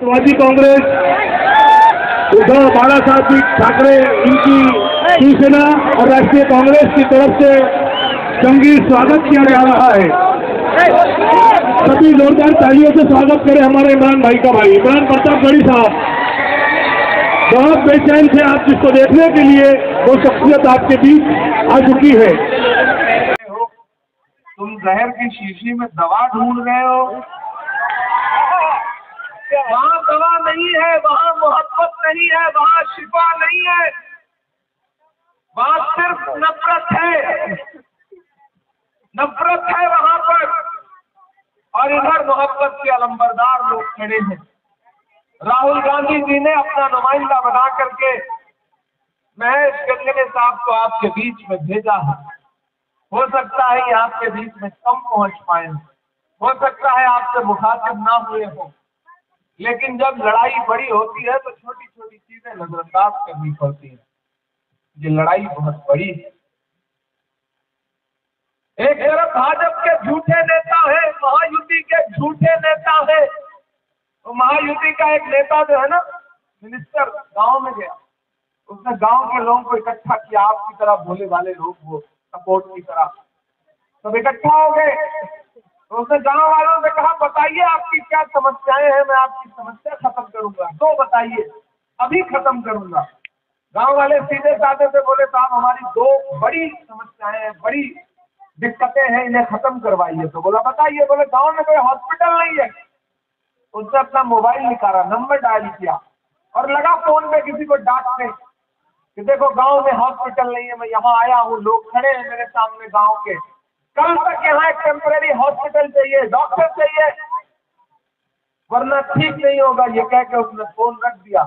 राष्ट्रवादी कांग्रेस उद्धव बाळासाहेब ठाकरे इनकी शिवसेना और राष्ट्रीय कांग्रेस की तरफ से संघीय स्वागत किया जा रहा है। सभी जोरदार तालियों से स्वागत करें हमारे इमरान भाई का भाई इमरान प्रतापगढ़ी साहब। बहुत बेचैन थे आप जिसको देखने के लिए, वो शख्सियत आपके बीच आ चुकी है। तुम जहर की शीशी में दवा ढूंढ रहे हो। वहाँ दवा नहीं है, वहाँ मोहब्बत नहीं है, वहाँ शिफा नहीं है, वहाँ सिर्फ नफरत है। नफरत है वहाँ पर, और इधर मोहब्बत के अलंबरदार लोग खड़े हैं। राहुल गांधी जी ने अपना नुमाइंदा बना करके महेश गंगने साहब को आपके बीच में भेजा है। हो सकता है ये आपके बीच में कम पहुंच पाए, हो सकता है आपसे मुखातिब ना हुए हो, लेकिन जब लड़ाई बड़ी होती है तो छोटी छोटी चीजें नजरअंदाज करनी पड़ती है। ये लड़ाई बहुत बड़ी है। एक तरफ भाजपा के झूठे नेता है, महायुति के झूठे नेता है। तो महायुति का एक नेता जो है ना, मिनिस्टर गांव में गया, उसने गांव के लोगों को इकट्ठा किया, आपकी तरह भोले वाले लोग वो सपोर्ट की तरह सब इकट्ठा हो गए। तो उसने गांव वालों से कहा, बताइए आपकी क्या समस्याएं हैं, मैं आपकी समस्या खत्म करूंगा। तो बताइए, अभी खत्म करूंगा। गांव वाले सीधे साधे से बोले, साहब हमारी 2 बड़ी समस्याएं हैं, बड़ी दिक्कतें हैं, इन्हें खत्म करवाइए। तो बोला बताइए। बोले गांव में कोई हॉस्पिटल नहीं है। उसने अपना मोबाइल निकाला, नंबर डायल किया और लगा फोन पे किसी को डांटने कि देखो गांव में हॉस्पिटल नहीं है, मैं यहाँ आया हूँ, लोग खड़े हैं मेरे सामने गांव के, कल तक यहाँ एक टेम्पररी हॉस्पिटल चाहिए, डॉक्टर चाहिए, वरना ठीक नहीं होगा। ये कह के उसने फोन रख दिया।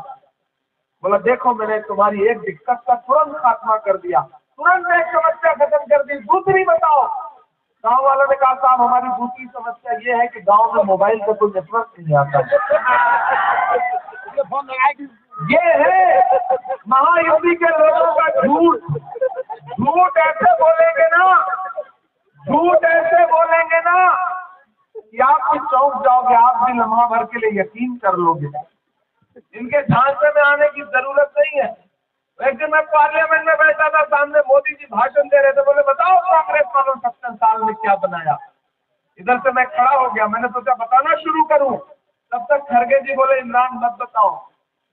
बोला देखो मैंने तुम्हारी एक दिक्कत का तुरंत खात्मा कर दिया, तुरंत एक समस्या खत्म कर दी, दूसरी बताओ। गांव वालों ने कहा, साहब हमारी दूसरी समस्या ये है कि गांव में मोबाइल का कोई नेटवर्क नहीं आता। ये है महायुति के लोगों का झूठ। झूठ ऐसे बोलेंगे ना, झूठ ऐसे बोलेंगे ना कि आप भी चौंक जाओगे, आप भी लम्हा भर के लिए यकीन कर लोगे। इनके झांसे में आने की जरूरत नहीं है। एक दिन मैं पार्लियामेंट में बैठा था, सामने मोदी जी भाषण दे रहे थे। बोले बताओ कांग्रेस वालों 70 साल में क्या बनाया। इधर से मैं खड़ा हो गया, मैंने सोचा बताना शुरू करूं। तब तक खरगे जी बोले, इमरान मत बताओ,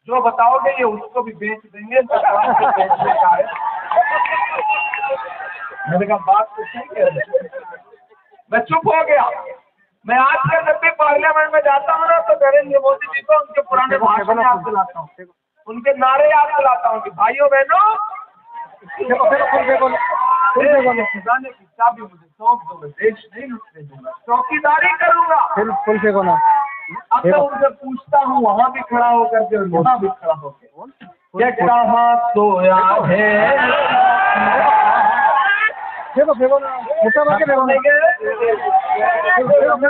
जो बताओगे ये उसको भी बेच देंगे, बेचने का है। मैंने कहा बात तो ठीक है। मैं चुप हो गया। मैं आज के जब भी पार्लियामेंट में जाता हूँ ना, तो नरेंद्र मोदी जी को उनके पुराने भाषण याद दिलाता हूँ, उनके नारे याद दिलाता हूँ कि भाइयों बहनों जाने की चाबी मुझे सौंप दो, मैं देश नहीं लुटने दूंगा, चौकीदारी करूंगा। अब तो उनसे पूछता हूँ, वहाँ भी खड़ा होकर के, वहाँ भी खड़ा होकर, ये कहाँ सोया है। देखो फेंको ना, उठा बाकी फेंको नहीं गए।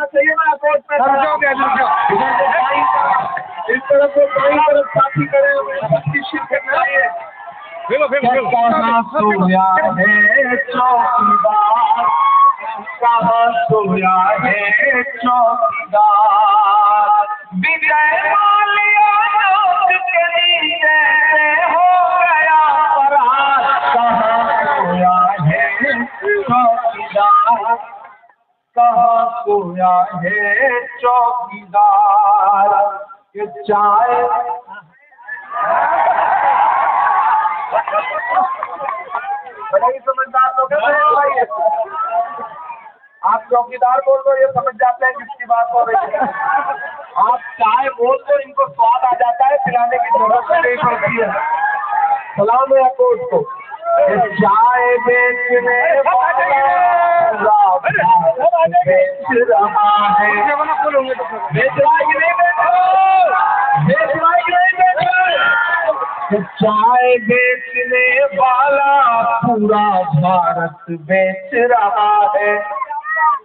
चाहिए ना कोर्ट में इस तरफ से कई तरफ साथी करे हुए शिरकत चाहिए। कहाँ सोया है चौकीदार, कहाँ सोया है चौकीदार, विजय माल्या के नीचे हो गया फरार, कहाँ सोया है चौकीदार, कहाँ सोया है चौकीदार। ये चाय बड़ा ही समझदार लोग हैं। आप चौकीदार बोल दो, ये समझ जाते हैं किसकी बात हो रही है। आप चाय बोल दो, इनको स्वाद आ जाता है, पिलाने की जरूरत नहीं पड़ती है। सलाम है कोर्ट को। चाय बेचने बेच रहा है, बेच रहा है कि नहीं बेच रहा है कि नहीं बेच रहा। चाय बेचने वाला पूरा भारत बेच रहा है।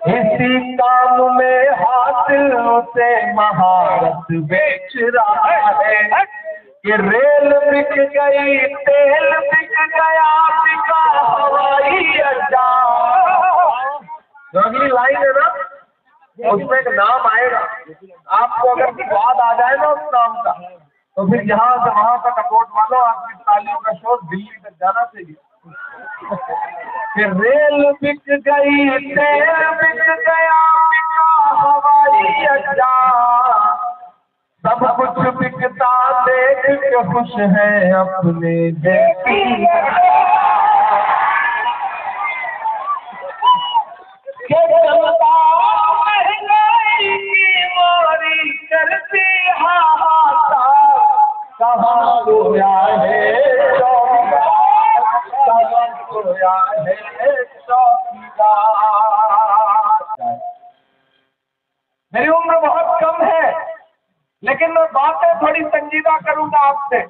इसी काम में हासिल से महारत बेच रहा है। कि रेल बिक गई, तेल बिक गया, बिका हवाई अड्डा। जो अगली लाइन है ना, उसमें एक नाम आएगा, आपको अगर स्वाद आ जाए ना उस नाम का, तो फिर यहाँ से वहां तक अकोट वालों आपकी तालियों का शोर दिल्ली तक जाना चाहिए। फिर रेल बिक गई, तेल बिक गया, बिका हवाई अड्डा, सब कुछ बिकता देख के खुश है अपने देश। महंगाई की मोरी करती हाहाकार, कहाँ सोया है चौकीदार, कहाँ सोया है चौकीदार। मेरी उम्र बहुत कम है, लेकिन मैं बातें थोड़ी संजीदा करूंगा आपसे।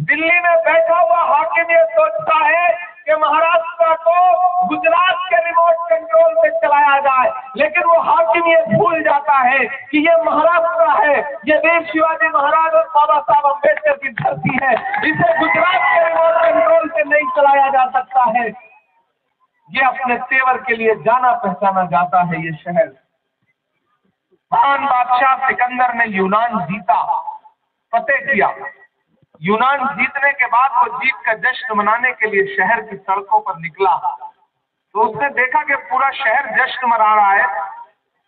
दिल्ली में बैठा हुआ हाकिम ये सोचता है कि महाराष्ट्र को गुजरात के रिमोट कंट्रोल से चलाया जाए, लेकिन वो हाकिम ये भूल जाता है कि ये महाराष्ट्र है, ये वीर शिवाजी महाराज और बाबा साहब अम्बेडकर की धरती है, इसे गुजरात के रिमोट कंट्रोल से नहीं चलाया जा सकता है। ये अपने तेवर के लिए जाना पहचाना जाता है ये शहर। महान बादशाह सिकंदर ने यूनान जीता, फतेह किया। यूनान जीतने के बाद वो जीत का जश्न मनाने के लिए शहर की सड़कों पर निकला, तो उसने देखा कि पूरा शहर जश्न मना रहा है,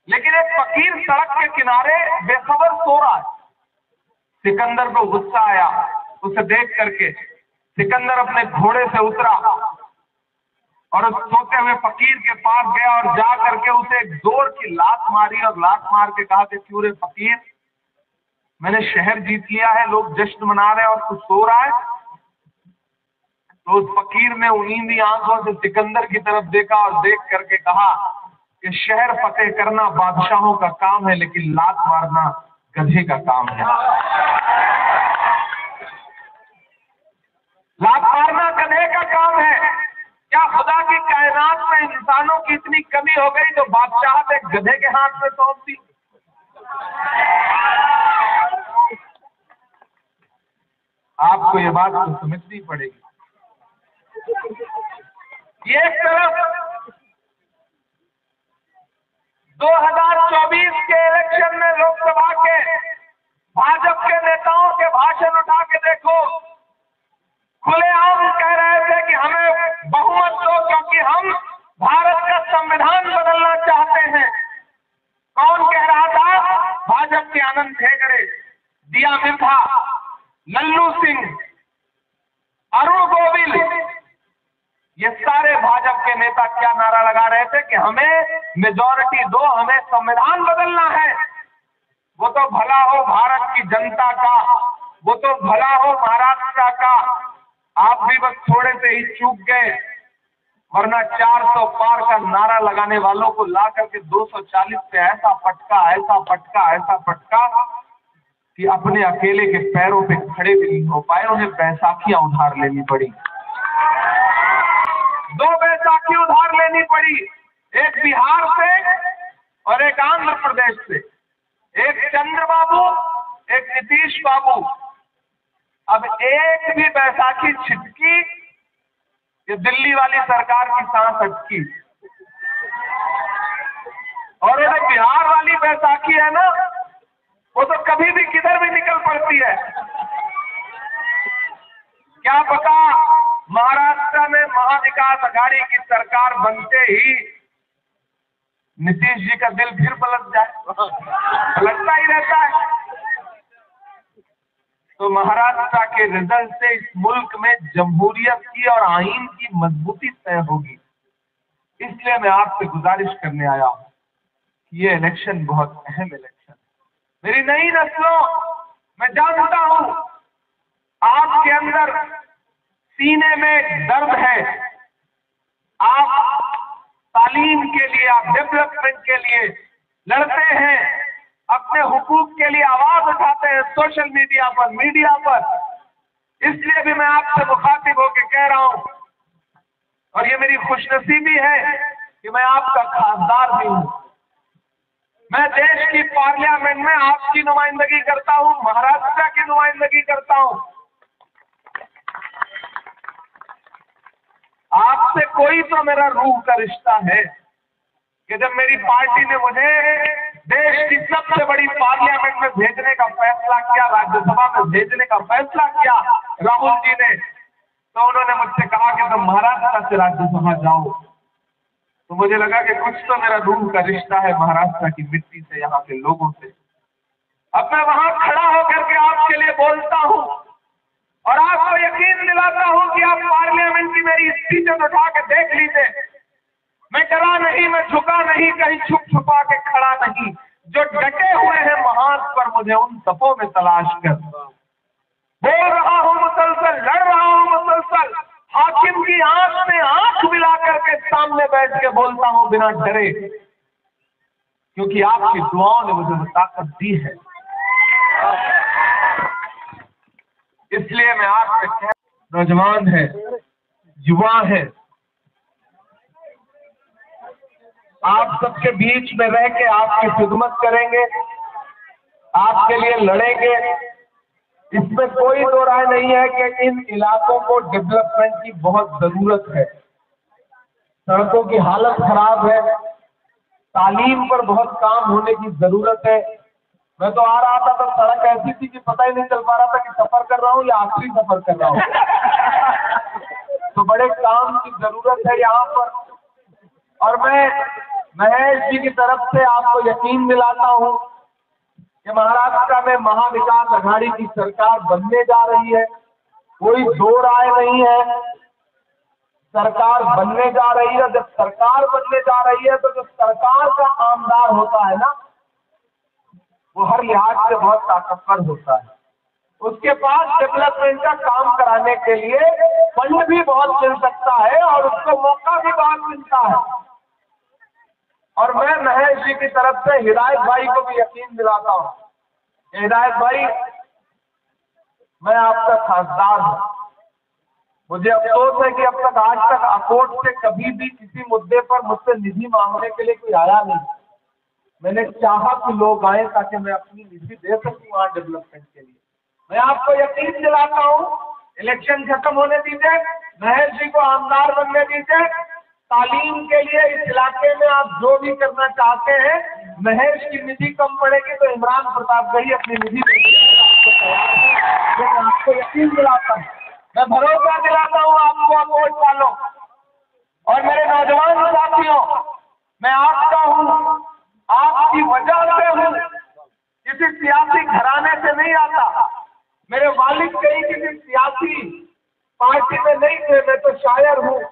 लेकिन एक फकीर सड़क के किनारे बेखबर सो रहा है। सिकंदर को गुस्सा आया उसे देख करके। सिकंदर अपने घोड़े से उतरा और उस सोते हुए फकीर के पास गया और जा करके उसे एक जोर की लात मारी और लात मार के कहा कि क्यों रे फकीर, मैंने शहर जीत लिया है, लोग जश्न मना रहे हैं और तू सो रहा है। तो उस फकीर ने नींदी आंखों से सिकंदर की तरफ देखा और देख करके कहा कि शहर फतेह करना बादशाहों का काम है, लेकिन लात मारना गधे का काम है। लात मारना गधे का काम है। क्या खुदा की कायनात में इंसानों की इतनी कमी हो गई तो बादशाहत एक गधे के हाथ में सौंप दी? आपको ये बात तो समझनी पड़ेगी। एक तरफ 2024 के इलेक्शन में लोकसभा के भाजपा के नेताओं के भाषण उठा के देखो, खुलेआम कह रहे थे कि हमें बहुमत दो क्योंकि हम भारत का संविधान बदलना चाहते हैं। कौन कह रहा था? भाजपा के आनंद हेगड़े, दिया मिर्धा, लल्लू सिंह, अरुण गोविल, ये सारे भाजपा के नेता क्या नारा लगा रहे थे कि हमें मेजॉरिटी दो, हमें संविधान बदलना है। वो तो भला हो भारत की जनता का, वो तो भला हो महाराष्ट्र का। आप भी बस थोड़े से ही चूक गए, वरना 400 पार का नारा लगाने वालों को ला करके 240 पे ऐसा पटका, ऐसा पटका, ऐसा पटका कि अपने अकेले के पैरों पे खड़े भी नहीं हो पाए। उन्हें बैसाखियां उधार लेनी पड़ी, 2 बैसाखी उधार लेनी पड़ी, एक बिहार से और एक आंध्र प्रदेश से, एक चंद्रबाबू, एक नीतीश बाबू। अब एक भी बैसाखी छिटकी, ये दिल्ली वाली सरकार की सांस अटकी। और ये बिहार वाली बैसाखी है ना, वो तो कभी भी किधर भी निकल पड़ती है। क्या पता महाराष्ट्र में महाविकास आघाड़ी की सरकार बनते ही नीतीश जी का दिल फिर पलट जाए, पलटता ही रहता है। तो महाराष्ट्र के रिजल्ट से इस मुल्क में जमहूरियत की और आईन की मजबूती तय होगी। इसलिए मैं आपसे गुजारिश करने आया हूं कि ये इलेक्शन बहुत अहम इलेक्शन। मेरी नई नस्लों, मैं जानता हूं आपके अंदर सीने में दर्द है। आप तालीम के लिए, आप डेवलपमेंट के लिए लड़ते हैं, अपने हुकूक के लिए आवाज उठाते हैं सोशल मीडिया पर, मीडिया पर। इसलिए भी मैं आपसे मुखातिब होकर कह रहा हूं, और ये मेरी खुशनसीबी है कि मैं आपका खासदार भी हूं। मैं देश की पार्लियामेंट में आपकी नुमाइंदगी करता हूं, महाराष्ट्र की नुमाइंदगी करता हूं। आपसे कोई तो मेरा रूह का रिश्ता है कि जब मेरी पार्टी ने मुझे देश की सबसे बड़ी पार्लियामेंट में भेजने का फैसला किया, राज्यसभा में भेजने का फैसला किया राहुल जी ने, तो उन्होंने मुझसे कहा कि तुम महाराष्ट्र से राज्यसभा जाओ। तो मुझे लगा कि कुछ तो मेरा रूह का रिश्ता है महाराष्ट्र की मिट्टी से, यहाँ के लोगों से। अब मैं वहां खड़ा होकर के आपके लिए बोलता हूं और आपको यकीन दिलाता हूं कि आप पार्लियामेंट की मेरी स्पीचेस उठा के देख लीजिए। मैं डरा नहीं, मैं झुका नहीं, कहीं छुप छुपा के खड़ा नहीं। जो डटे हुए हैं महान पर मुझे उन सपों में तलाश कर, बोल रहा हूं मुसलसल, लड़ रहा हूं मुसलसल, हाकिम की आंख में आंख मिला करके सामने बैठ के बोलता हूं बिना डरे, क्योंकि आपकी दुआओं ने मुझे वो ताकत दी है। इसलिए मैं आपसे कह, नौजवान है, युवा है, आप सबके बीच में रह के आपकी खिदमत करेंगे, आपके लिए लड़ेंगे। इसमें कोई दो राय नहीं है कि इन इलाकों को डेवलपमेंट की बहुत जरूरत है। सड़कों की हालत खराब है, तालीम पर बहुत काम होने की जरूरत है। मैं तो आ रहा था तो सड़क ऐसी थी कि पता ही नहीं चल पा रहा था कि सफर कर रहा हूँ या आखिरी सफर कर रहा हूँ। तो बड़े काम की जरूरत है यहाँ पर। और मैं महेश जी की तरफ से आपको यकीन दिलाता हूँ कि महाराष्ट्र में महाविकास आघाड़ी की सरकार बनने जा रही है, कोई दो राय नहीं है। सरकार बनने जा रही है। जब सरकार बनने जा रही है तो जो सरकार का आमदार होता है ना, वो हर लिहाज से बहुत ताकतवर होता है। उसके पास डेवलपमेंट का काम कराने के लिए फंड भी बहुत मिल सकता है और उसको मौका भी बहुत मिलता है। और मैं महेश जी की तरफ से हिदायत भाई को भी यकीन दिलाता हूँ, हिदायत भाई मैं आपका खासदार हूँ। मुझे अफसोस है कि अब तक आज तक अकोट से कभी भी किसी मुद्दे पर मुझसे निधि मांगने के लिए कोई आया नहीं। मैंने चाहा कि लोग आए ताकि मैं अपनी निधि दे सकूं वहां डेवलपमेंट के लिए। मैं आपको यकीन दिलाता हूँ, इलेक्शन खत्म होने दीजिए, महेश जी को आमदार बनने दीजिए। तालीम के लिए इस इलाके में आप जो भी करना चाहते हैं, महेश की निधि कम पड़ेगी तो इमरान प्रताप भाई अपनी निधि मैं आपको यकीन दिलाता हूँ, मैं भरोसा दिलाता हूँ आपको, अकोट वालों और मेरे नौजवान साथियों। मैं आपका हूँ, आपकी वजह से हूँ, किसी सियासी घराने से नहीं आता। मेरे वालिद कहीं किसी सियासी पार्टी में नहीं थे, मैं तो शायर हूँ।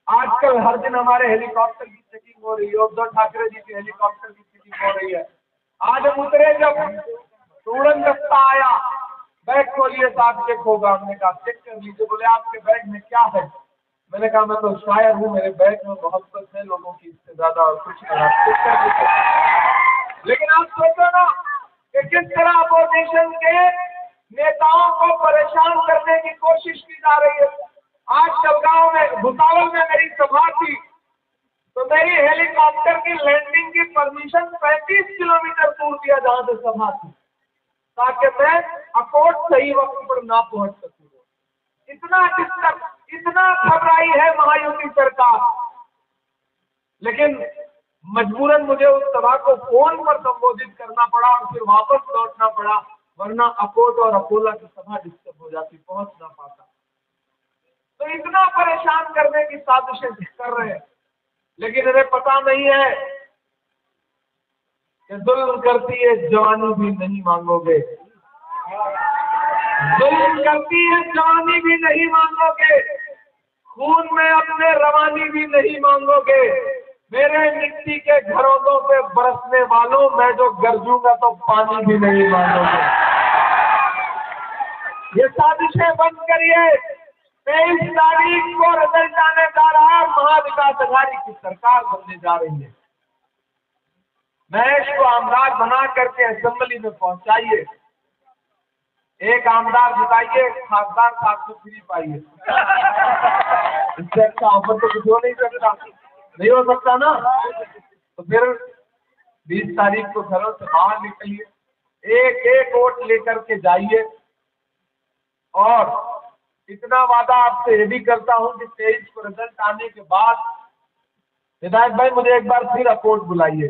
आजकल हर दिन हमारे हेलीकॉप्टर की चेकिंग हो रही है, उद्धव ठाकरे जी की हेलीकॉप्टर की चेकिंग हो रही है। आज हम उतरे जब तो उड़न दस्ता आया, बैग खोलिए साहब चेक होगा। हमने कहा चेक कर लीजिए। बोले आपके बैग में क्या है? मैंने कहा मैं तो शायर हूँ, मेरे बैग में मोहब्बत है लोगों की, इससे ज्यादा और कुछ नहीं। चेक कर लीजिए। लेकिन आप सोचो ना कि किस तरह अपोजिशन के नेताओं को परेशान करने की कोशिश की जा रही है। आज जलगांव में, भुसावल में मेरी सभा थी, तो मेरी हेलीकॉप्टर की लैंडिंग की परमिशन 35 किलोमीटर दूर दिया जहां से सभा थी, ताकि मैं अकोट सही वक्त पर ना पहुंच सकूं। इतना डिस्टर्ब, इतना घबराई है महायुति सरकार। लेकिन मजबूरन मुझे उस सभा को फोन पर संबोधित करना पड़ा और फिर वापस लौटना पड़ा, वरना अकोट और अकोला की सभा डिस्टर्ब हो जाती, पहुंच ना पाता। तो इतना परेशान करने की साजिशें कर रहे हैं, लेकिन इन्हें पता नहीं है कि जुल्म करती है जवानी भी नहीं मांगोगे, जुल्म करती है जवानी भी नहीं मांगोगे, खून में अपने रवानी भी नहीं मांगोगे। मेरे मिट्टी के घरों पे बरसने वालों, मैं जो गरजूंगा तो पानी भी नहीं मांगोगे। ये साजिशें बंद करिए। 23 तारीख को रिजल्ट आने जा रहा है, महाविकास आघाड़ी की सरकार बनने जा रही है। महेश को आमदार बना करके असेंबली में पहुंचाइए, एक आमदार जिताइए, खासदार साहब को फ्री पाइए। इससे अच्छा ऑफर तो कुछ हो नहीं सकता, नहीं हो सकता ना। तो फिर 20 तारीख को घरों से बाहर निकलिए, एक एक वोट लेकर के जाइए। और इतना वादा आपसे ये भी करता हूं कि 23 को रिजल्ट आने के बाद हिदायत भाई मुझे एक बार फिर अकोट बुलाइए।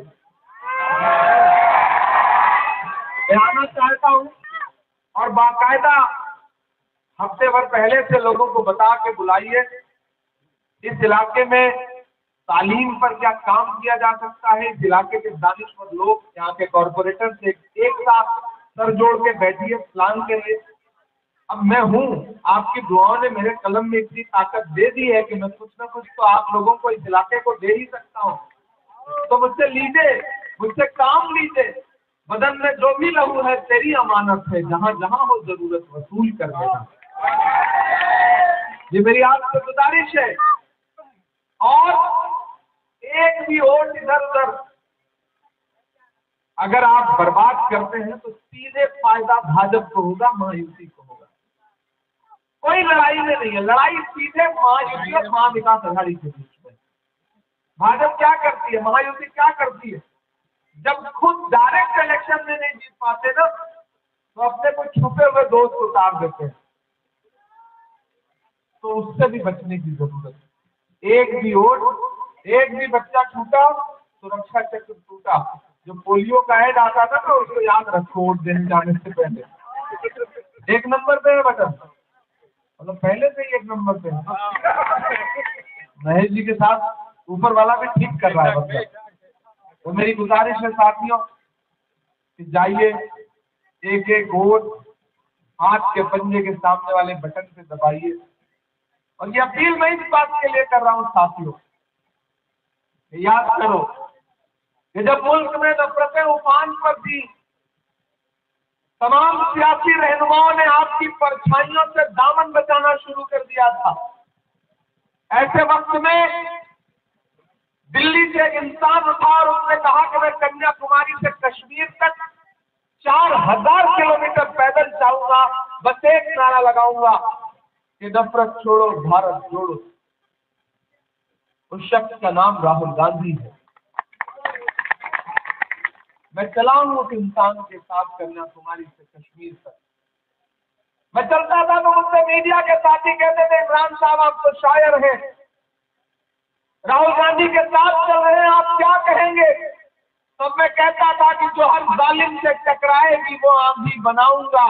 मैं आना चाहता हूँ और बाकायदा हफ्ते भर पहले से लोगों को बता के बुलाइए इस इलाके में तालीम पर क्या काम किया जा सकता है। इस इलाके के दानिशमंद लोग, यहाँ के कॉरपोरेटर से एक साथ सर जोड़ के बैठिए प्लान के लिए। अब मैं हूँ, आपकी दुआओं ने मेरे कलम में इतनी ताकत दे दी है कि मैं कुछ ना कुछ तो आप लोगों को इस इलाके को दे ही सकता हूँ। तो मुझसे लीजिए, मुझसे काम लीजिए। बदन में जो भी लहू है तेरी अमानत है, जहाँ जहाँ हो जरूरत वसूल कर देना। ये मेरी आपसे गुजारिश है। और एक भी वोट इधर उधर अगर आप बर्बाद करते हैं तो सीधे फायदा भाजपा को होगा, महायुति को होगा। कोई लड़ाई में नहीं है, लड़ाई सीधे महायुति और महाविकास आघाड़ी के बीच में। भाजपा क्या करती है, महायुति क्या करती है, जब खुद डायरेक्ट इलेक्शन में नहीं जीत पाते ना तो अपने को छुपे हुए दोस्त उतार देते हैं। तो उससे भी बचने की जरूरत है। एक भी वोट, एक भी बच्चा छूटा, सुरक्षा चक्र टूटा। जो पोलियो का ऐड आता था ना, उसको याद रखो वोट देने जाने से पहले। 1 नंबर पे है बटन, मतलब पहले से ही 1 नंबर पे है। महेश जी के साथ ऊपर वाला भी ठीक कर रहा है मतलब। तो मेरी गुजारिश है साथियों कि जाइए, एक एक वोट हाथ के पंजे के सामने वाले बटन पे दबाइए। और ये अपील मैं इस बात के लिए कर रहा हूं साथियों, याद करो कि जब मुल्क में नफरतें उफान पर थी, तमाम सियासी रहनुमाओं ने आपकी परछाइयों से दामन बचाना शुरू कर दिया था। ऐसे वक्त में दिल्ली से एक इंसान उठा और उसने कहा कि मैं कन्याकुमारी से कश्मीर तक 4000 किलोमीटर पैदल जाऊंगा, बस एक नारा लगाऊंगा कि नफरत छोड़ो भारत जोड़ो। उस शख्स का नाम राहुल गांधी है। मैं चला हूं उस इंसान के साथ कन्याकुमारी से कश्मीर तक। मैं चलता था तो मुझसे मीडिया के साथी कहते थे, इमरान साहब आप तो शायर हैं, राहुल गांधी के साथ चल रहे हैं, आप क्या कहेंगे? तब मैं कहता था कि जो हर जालिम से टकराएगी वो आंधी बनाऊंगा,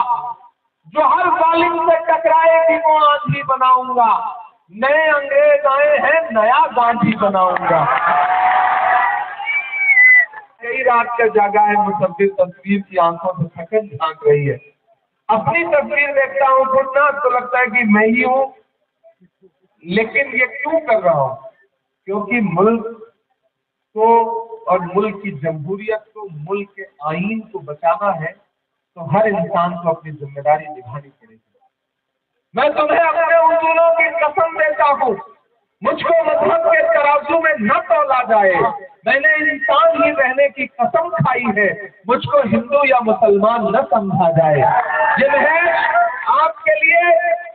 जो हर जालिम से टकराएगी वो आंधी बनाऊंगा। नए अंग्रेज आए हैं, नया गांधी बनाऊंगा। कई रात का जागा है मुसव्विर, तस्वीर की आंखों से थकन झांक रही है। अपनी तस्वीर देखता हूँ खुद ना तो लगता है कि मैं ही हूँ, लेकिन ये क्यों कर रहा हूँ? क्योंकि मुल्क को और मुल्क की जमहूरियत को, मुल्क के आईन को बचाना है तो हर इंसान को अपनी जिम्मेदारी निभानी पड़ेगी। मैं तुम्हें अपने उसूलों की कसम देता हूँ, मुझको मजहब के तराजू में न तौला जाए। मैंने इंसान ही रहने की कसम खाई है, मुझको हिंदू या मुसलमान न समझा जाए। ये महज आपके लिए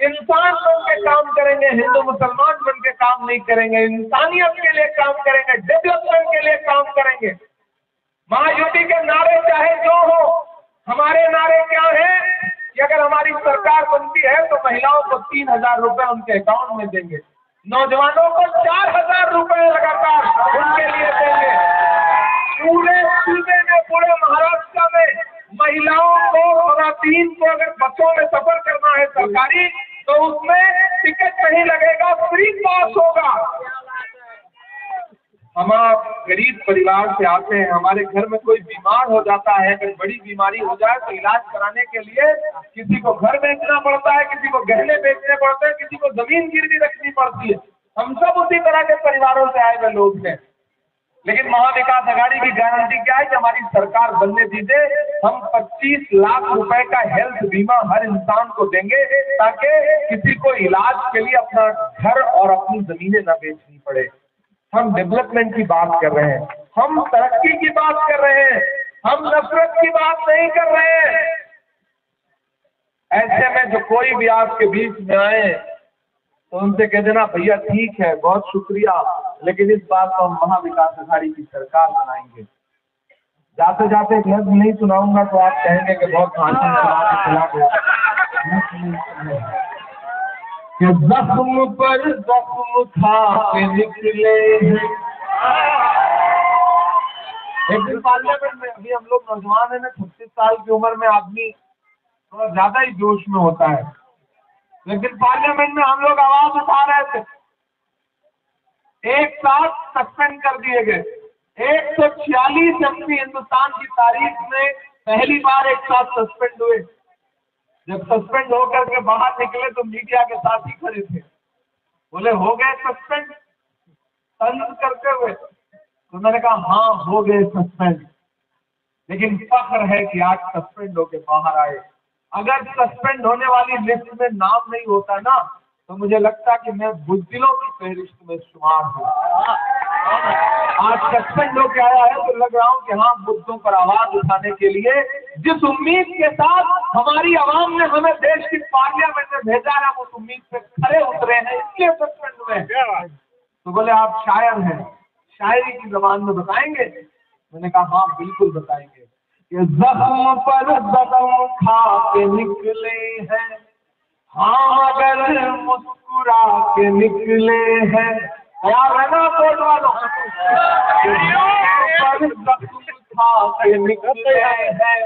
इंसान बन के काम करेंगे, हिंदू मुसलमान बन के काम नहीं करेंगे। इंसानियत के लिए काम करेंगे, डेवलपमेंट के लिए काम करेंगे। महायुति के नारे चाहे जो हो, हमारे नारे क्या है कि अगर हमारी सरकार बनती है तो महिलाओं को 3000 रुपए उनके अकाउंट में देंगे, नौजवानों को 4000 रुपए लगातार उनके लिए देंगे। पूरे सूबे में, पूरे महाराष्ट्र में महिलाओं को, खवातीन को अगर बसों में सफर करना है सरकारी, तो उसमें टिकट नहीं लगेगा, फ्री पास होगा। हम आप गरीब परिवार से आते हैं, हमारे घर में कोई बीमार हो जाता है, अगर बड़ी बीमारी हो जाए तो इलाज कराने के लिए किसी को घर बेचना पड़ता है, किसी को गहने बेचने पड़ते हैं, किसी को जमीन गिरवी रखनी पड़ती है। हम सब उसी तरह के परिवारों से आए हुए लोग हैं। लेकिन महाविकास आघाड़ी की गारंटी क्या है कि हमारी सरकार बनने दीजिए, हम 25 लाख रुपए का हेल्थ बीमा हर इंसान को देंगे ताकि किसी को इलाज के लिए अपना घर और अपनी जमीनें न बेचनी पड़े। हम डेवलपमेंट की बात कर रहे हैं, हम तरक्की की बात कर रहे हैं, हम नफरत की बात नहीं कर रहे हैं। ऐसे में जो कोई भी आपके बीच में आए तो उनसे कह देना, भैया ठीक है, बहुत शुक्रिया, लेकिन इस बात को हम महाविकास आघाड़ी की सरकार बनाएंगे। जाते जाते एक लफ्ज नहीं सुनाऊंगा तो आप कहेंगे कि बहुत भाषण चला के कि जख्म पर जख्म खा के निकले हैं, एक दिन पार्लियामेंट में, अभी हम लोग नौजवान है ना, 36 साल की उम्र में आदमी थोड़ा ज्यादा ही जोश में होता है, लेकिन पार्लियामेंट में हम लोग आवाज उठा रहे थे, एक साथ सस्पेंड कर दिए गए। 146 एमपी हिंदुस्तान की तारीख में पहली बार एक साथ सस्पेंड हुए। जब सस्पेंड होकर के बाहर निकले तो मीडिया के साथ ही खड़े थे, बोले हो गए सस्पेंड, तंज करते हुए। तो मैंने कहा हाँ हो गए सस्पेंड, लेकिन फख्र है कि आज सस्पेंड होके बाहर आए। अगर सस्पेंड होने वाली लिस्ट में नाम नहीं होता ना, तो मुझे लगता कि मैं बुज़दिलों की फहरिस्त में शुमार हूँ। आज सस्पेंड होके आया है तो लग रहा हूँ कि हाँ, मुद्दों पर आवाज उठाने के लिए जिस उम्मीद के साथ हमारी आवाम ने हमें देश की पार्लियामेंट में भेजा है, उस उम्मीद पे खरे उतरे हैं, इसलिए सस्पेंड हुए हैं। तो बोले आप शायर हैं, शायरी की जबान में बताएंगे? मैंने कहा हाँ बिल्कुल बताएंगे। कि जख्म पर जख्म खा के निकले हैं, हाँ अगर मुस्कुरा के निकले हैं, यार है ना कोर्ट वालों, पर जख्म खा के निकले हैं,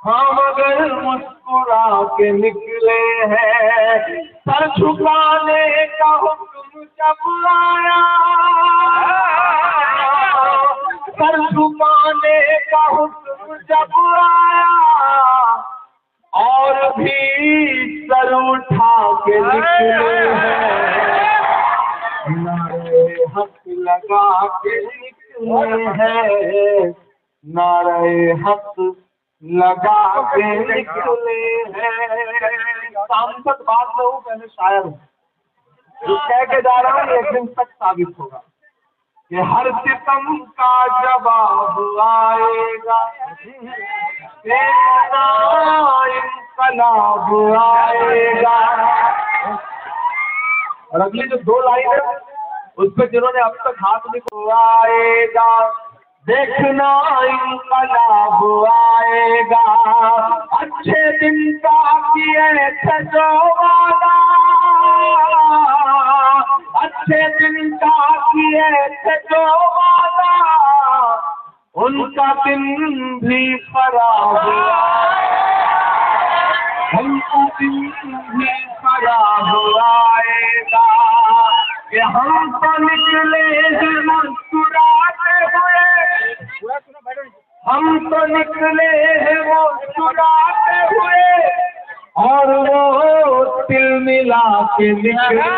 हम अगर मुस्कुरा के निकले हैं, सर झुकाने का हुक्म जब आया, सर झुकाने का हुक्म जब आया, और भी सर उठा के निकले हैं, नारे हक लगा के निकले हैं, नारे हक लगा के निकले हैं। सांसद बात में हूँ, पहले शायर हूँ। जो कह के जा रहा हूँ एक दिन तक साबित होगा कि हर सितम का जवाब आएगा, इनकलाब आएगा। और अगली जो दो लाइन है उस पर जिन्होंने अब तक हाथ भी आएगा, देखना इनकलाब आएगा, अच्छे दिन का किए थे जो वादा, अच्छे दिन का किए थे जो वादा, उनका दिन भी खराब आएगा, उनका दिन भी खराब आएगा। कि हम तो निकले हैं मुस्कुराते हुए, हम तो निकले हैं मुस्कुराते हुए, और वो तिल मिला के निकले हैं,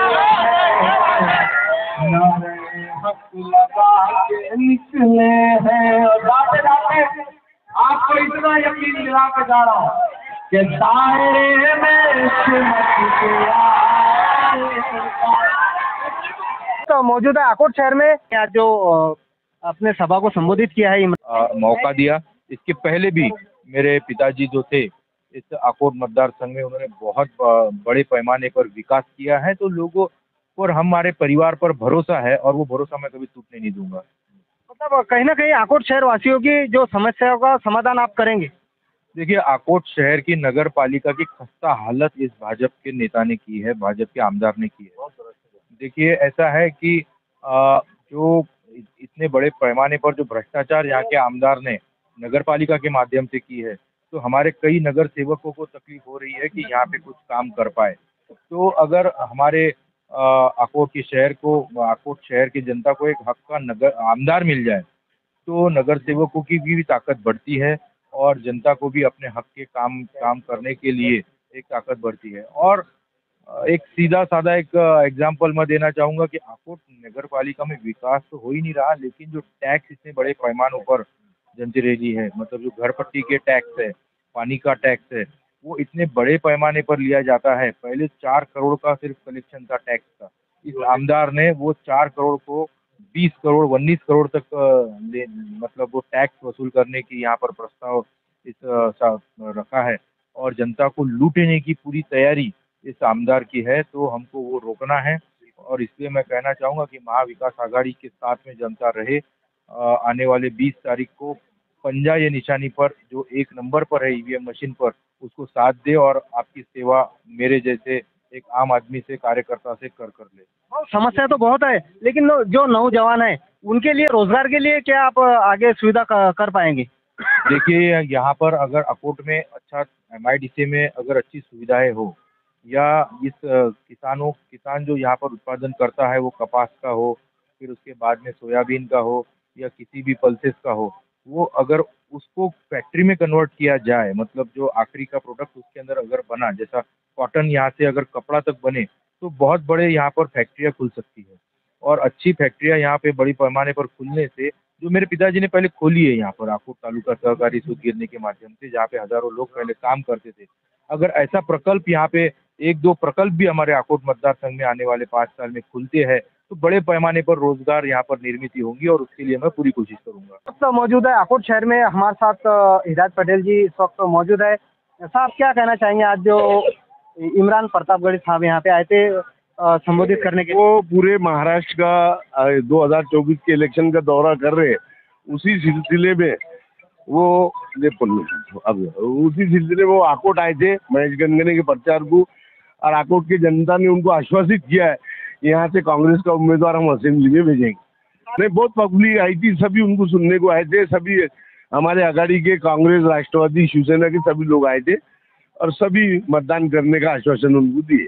नारे हक लगा के निकले हैं। और जाते जाते आपको इतना यकीन दिला के जा रहा हूँ कि दायरे में सिमट गया। तो मौजूदा आकोट शहर में आज जो अपने सभा को संबोधित किया है, मौका दिया। इसके पहले भी मेरे पिताजी जो थे इस आकोट मतदार संघ में, उन्होंने बहुत बड़े पैमाने पर विकास किया है। तो लोगों पर, हमारे परिवार पर भरोसा है और वो भरोसा मैं कभी टूटने नहीं दूंगा। मतलब कहीं ना कहीं आकोट शहर वासियों की जो समस्याओं का समाधान आप करेंगे? देखिए, आकोट शहर की नगर पालिका की खस्ता हालत इस भाजपा के नेता ने की है, भाजपा के आमदार ने की है। देखिए, ऐसा है कि जो इतने बड़े पैमाने पर जो भ्रष्टाचार यहाँ के आमदार ने नगर पालिका के माध्यम से की है, तो हमारे कई नगर सेवकों को तकलीफ हो रही है कि यहाँ पे कुछ काम कर पाए। तो अगर हमारे आकोट के शहर को, आकोट शहर की जनता को एक हक का नगर आमदार मिल जाए, तो नगर सेवकों की भी ताकत बढ़ती है और जनता को भी अपने हक के काम करने के लिए एक ताकत बढ़ती है। और एक सीधा साधा एक एग्जाम्पल मैं देना चाहूँगा कि आकोट नगर पालिका में विकास तो हो ही नहीं रहा, लेकिन जो टैक्स इतने बड़े पैमानों पर जनती रही है, मतलब जो घर पट्टी के टैक्स है, पानी का टैक्स है, वो इतने बड़े पैमाने पर लिया जाता है। पहले 4 करोड़ का सिर्फ कलेक्शन था टैक्स का। इस आमदार ने वो 4 करोड़ को 20 करोड़ 19 करोड़ तक मतलब वो टैक्स वसूल करने की यहाँ पर प्रस्ताव रखा है और जनता को लूटने की पूरी तैयारी इस आमदार की है। तो हमको वो रोकना है और इसलिए मैं कहना चाहूँगा कि महाविकास आघाड़ी के साथ में जनता रहे। आने वाले 20 तारीख को पंजा ये निशानी पर जो 1 नंबर पर है ईवीएम मशीन पर, उसको साथ दे और आपकी सेवा मेरे जैसे एक आम आदमी से, कार्यकर्ता से कर ले। समस्या तो बहुत है, लेकिन जो नौजवान है उनके लिए, रोजगार के लिए क्या आप आगे सुविधा कर पाएंगे? देखिए, यहाँ पर अगर अकोट में अच्छा MIDC में अगर अच्छी सुविधाएं हो, या इस किसान जो यहाँ पर उत्पादन करता है वो कपास का हो, फिर उसके बाद में सोयाबीन का हो, या किसी भी पल्सेस का हो, वो अगर उसको फैक्ट्री में कन्वर्ट किया जाए, मतलब जो आखिरी का प्रोडक्ट उसके अंदर अगर बना, जैसा कॉटन यहाँ से अगर कपड़ा तक बने, तो बहुत बड़े यहाँ पर फैक्ट्रियाँ खुल सकती है। और अच्छी फैक्ट्रियाँ यहाँ पे बड़ी पैमाने पर खुलने से, जो मेरे पिताजी ने पहले खोली है यहाँ पर आकोट तालुका सहकारी सूत गिरनी के माध्यम से, जहाँ पे हजारों लोग पहले काम करते थे, अगर ऐसा प्रकल्प यहाँ पे 1-2 प्रकल्प भी हमारे आकोट मतदार संघ में आने वाले 5 साल में खुलते हैं, तो बड़े पैमाने पर रोजगार यहाँ पर निर्मित होंगी, और उसके लिए मैं पूरी कोशिश करूंगा। इस वक्त मौजूद है आकोट शहर में हमारे साथ हिदायत पटेल जी इस वक्त मौजूद है। साहब, क्या कहना चाहेंगे, आज जो इमरान प्रतापगढ़ी साहब यहाँ पे आए थे संबोधित करने के? वो पूरे महाराष्ट्र का 2024 के इलेक्शन का दौरा कर रहे हैं, उसी सिलसिले में वो आकोट आए थे महेश गंगने के प्रचार को, और आकोट की जनता ने उनको आश्वासित किया है यहाँ से कांग्रेस का उम्मीदवार हम असेंबली में भेजेंगे। नहीं, बहुत पब्लिक आई थी, सभी उनको सुनने को आए थे, सभी हमारे आघाड़ी के कांग्रेस, राष्ट्रवादी, शिवसेना के सभी लोग आए थे, और सभी मतदान करने का आश्वासन उनको दिए।